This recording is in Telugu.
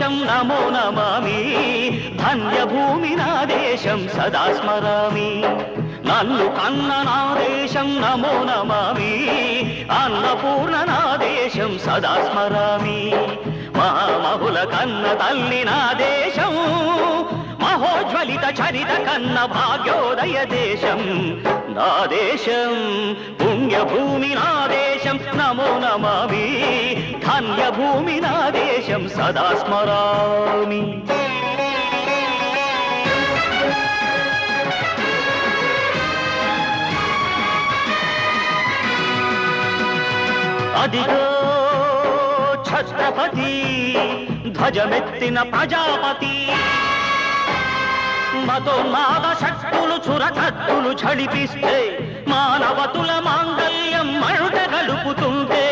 దేశం నమో నమామి ధన్యభూమి నా దేశం సదా స్మరామి నన్ను కన్న నా దేశం నమో నమామి అన్నపూర్ణ నా దేశం సదా స్మరామి మహామహుల కన్న తల్లి నా దేశం మహోజ్వలిత చరిత కన్న భాగ్యోదయ దేశం నా దేశం పుణ్యభూమి నా దేశం నమో నమామి ధన్యభూమి నా దేశం సదా స్మరామి అదిగో ఛత్రపతి ధ్వజమెత్తిన ప్రజాపతి మతోన్మాద శక్తులు చురకత్తులు ఝడిపిస్తే మానవతుల మాంగళ్యం మరుట గలుపుతుంటే